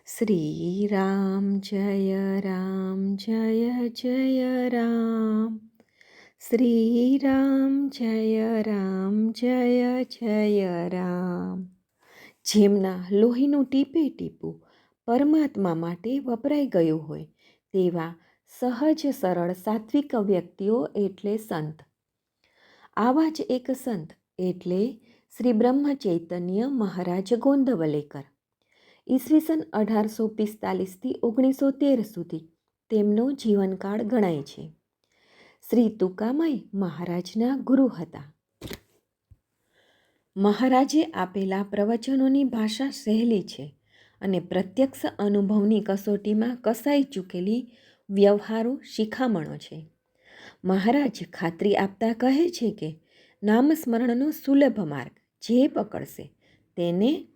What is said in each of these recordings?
શ્રીરામ જય જય રામ. શ્રીરામ જય જય રામ. જેમના લોહીનું ટીપે ટીપું પરમાત્મા માટે વપરાઈ ગયું હોય તેવા સહજ સરળ સાત્વિક વ્યક્તિઓ એટલે સંત. આવા જ એક સંત એટલે શ્રી બ્રહ્મ ચૈતન્ય મહારાજ ગોંદવલેકર. ઈસવીસન 1845થી 1913 સુધી તેમનો જીવનકાળ ગણાય છે. શ્રી તુકામાઈ મહારાજના ગુરુ હતા. મહારાજે આપેલા પ્રવચનોની ભાષા સહેલી છે અને પ્રત્યક્ષ અનુભવની કસોટીમાં કસાઈ ચૂકેલી વ્યવહારુ શિખામણો છે. મહારાજ ખાતરી આપતા કહે છે કે નામસ્મરણનો સુલભ માર્ગ જે પકડશે તેને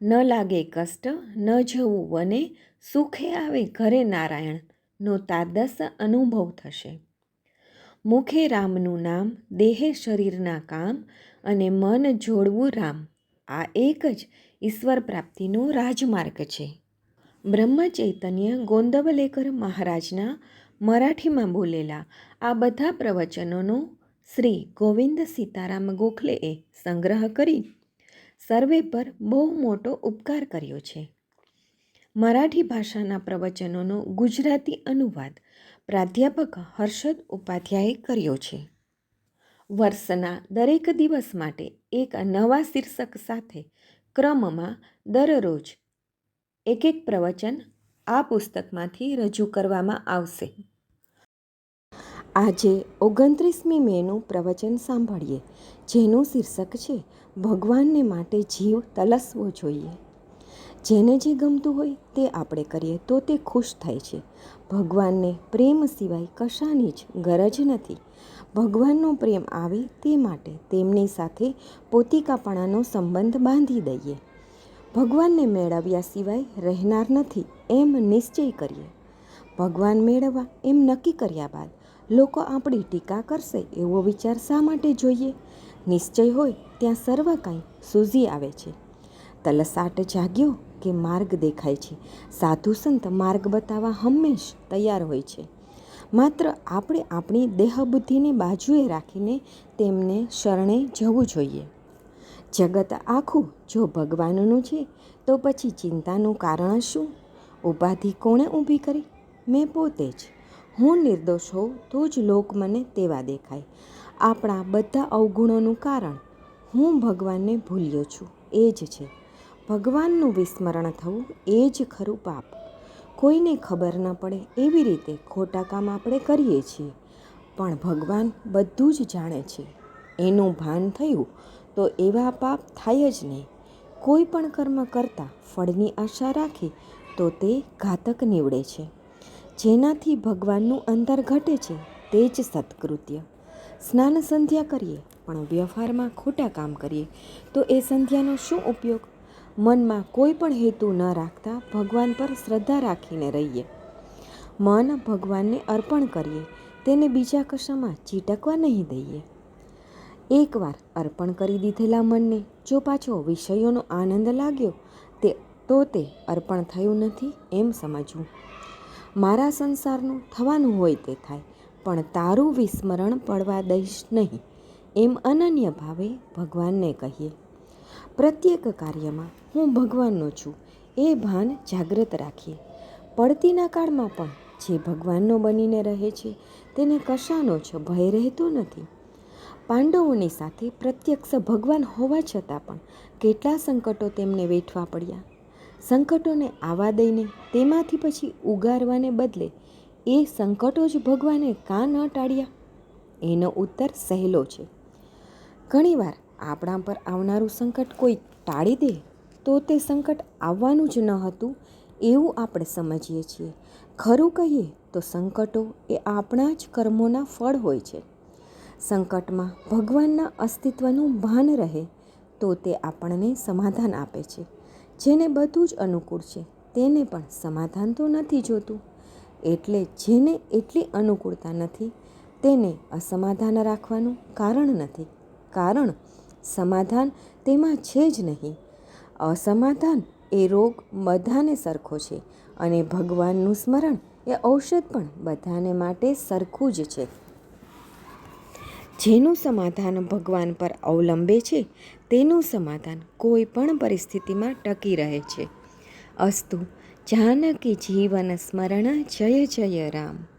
ન લાગે કષ્ટ, ન જવું વને, સુખે આવે ઘરે નારાયણનો તાદસ અનુભવ થશે. મુખે રામનું નામ, દેહે શરીરના કામ અને મન જોડવું રામ, આ એક જ ઈશ્વર પ્રાપ્તિનો રાજમાર્ગ છે. બ્રહ્મ ચૈતન્ય ગોંદવલેકર મહારાજના મરાઠીમાં બોલેલા આ બધા પ્રવચનોનો શ્રી ગોવિંદ સીતારામ ગોખલેએ સંગ્રહ કરી સર્વે પર બહુ મોટો ઉપકાર કર્યો છે. મરાઠી ભાષાના પ્રવચનોનો ગુજરાતી અનુવાદ પ્રાધ્યાપક હર્ષદ ઉપાધ્યાયે કર્યો છે. વર્ષના દરેક દિવસ માટે એક નવા શીર્ષક સાથે ક્રમમાં દરરોજ એક પ્રવચન આ પુસ્તકમાંથી રજૂ કરવામાં આવશે. આજે 29મી મેનું પ્રવચન સાંભળીએ, જેનું શીર્ષક છે ભગવાનને માટે જીવ તલસવો જોઈએ. જેને જે ગમતું હોય તે આપણે કરીએ તો તે ખુશ થાય છે. ભગવાનને પ્રેમ સિવાય કશાની જ ગરજ નથી. ભગવાનનો પ્રેમ આવે તે માટે તેમની સાથે પોતિકાપણાનો સંબંધ બાંધી દઈએ. ભગવાનને મેળવ્યા સિવાય રહેનાર નથી એમ નિશ્ચય કરીએ. ભગવાન મેળવવા એમ નક્કી કર્યા બાદ લોકો આપણી ટીકા કરશે એવો વિચાર શા માટે જોઈએ? નિશ્ચય હોય ત્યાં સર્વ કાંઈ સૂઝી આવે છે. તલસાટ જાગ્યો કે માર્ગ દેખાય છે. સાધુ સંત માર્ગ બતાવવા હંમેશ તૈયાર હોય છે. માત્ર આપણે આપણી દેહબુદ્ધિને બાજુએ રાખીને તેમને શરણે જવું જોઈએ. જગત આખું જો ભગવાનનું છે તો પછી ચિંતાનું કારણ શું? ઉપાધિ કોણે ઊભી કરી? મેં પોતે જ. હું નિર્દોષ હોઉં તો જ લોક મને તેવા દેખાય. આપણા બધા અવગુણોનું કારણ હું ભગવાનને ભૂલ્યો છું એ જ છે. ભગવાનનું વિસ્મરણ થવું એ જ ખરું પાપ. કોઈને ખબર ન પડે એવી રીતે ખોટા કામ આપણે કરીએ છીએ, પણ ભગવાન બધું જ જાણે છે. એનું ભાન થયું તો એવા પાપ થાય જ નહીં. કોઈ પણ કર્મ કરતાં ફળની આશા રાખે તો તે ઘાતક નીવડે છે. જેનાથી ભગવાનનું અંતર ઘટે છે તે જ સત્કૃત્ય. સ્નાન સંધ્યા કરીએ પણ વ્યવહારમાં ખોટા કામ કરીએ તો એ સંધ્યાનો શું ઉપયોગ? મનમાં કોઈ પણ હેતુ ન રાખતા ભગવાન પર શ્રદ્ધા રાખીને રહીએ. મન ભગવાનને અર્પણ કરીએ, તેને બીજા કશામાં ચીટકવા નહીં દઈએ. એકવાર અર્પણ કરી દીધેલા મનને જો પાછો વિષયોનો આનંદ લાગ્યો તો તે અર્પણ થયું નથી એમ સમજવું. મારા સંસારનું થવાનું હોય તે થાય, પણ તારું વિસ્મરણ પડવા દઈશ નહીં એમ અનન્ય ભાવે ભગવાનને કહીએ. પ્રત્યેક કાર્યમાં હું ભગવાનનો છું એ ભાન જાગ્રત રાખીએ. પડતીના કાળમાં પણ જે ભગવાનનો બનીને રહે છે તેને કશાનો જ ભય રહેતો નથી. પાંડવોની સાથે પ્રત્યક્ષ ભગવાન હોવા છતાં પણ કેટલા સંકટો તેમને વેઠવા પડ્યા. સંકટોને આવવા દઈને તેમાંથી પછી ઉગારવાને બદલે એ સંકટો જ ભગવાને કાં ન ટાળ્યા? એનો ઉત્તર સહેલો છે. ઘણીવાર આપણા પર આવનારું સંકટ કોઈ ટાળી દે તો તે સંકટ આવવાનું જ ન હતું એવું આપણે સમજીએ છીએ. ખરું કહીએ તો સંકટો એ આપણા જ કર્મોના ફળ હોય છે. સંકટમાં ભગવાનના અસ્તિત્વનું ભાન રહે તો તે આપણને સમાધાન આપે છે. જેને બધું જ અનુકૂળ છે તેને પણ સમાધાન તો નથી જોતું. એટલે જેને એટલી અનુકૂળતા નથી તેને અસમાધાન રાખવાનું કારણ નથી. કારણ સમાધાન તેમાં છે જ નહીં. અસમાધાન એ રોગ બધાને સરખો છે અને ભગવાનનું સ્મરણ એ ઔષધ પણ બધાને માટે સરખું જ છે. જેનું સમાધાન ભગવાન પર અવલંબે છે તેનું સમાધાન કોઈ પણ પરિસ્થિતિમાં ટકી રહે છે. અસ્તુ જાનકી જીવન સ્મરણ જય જય રામ.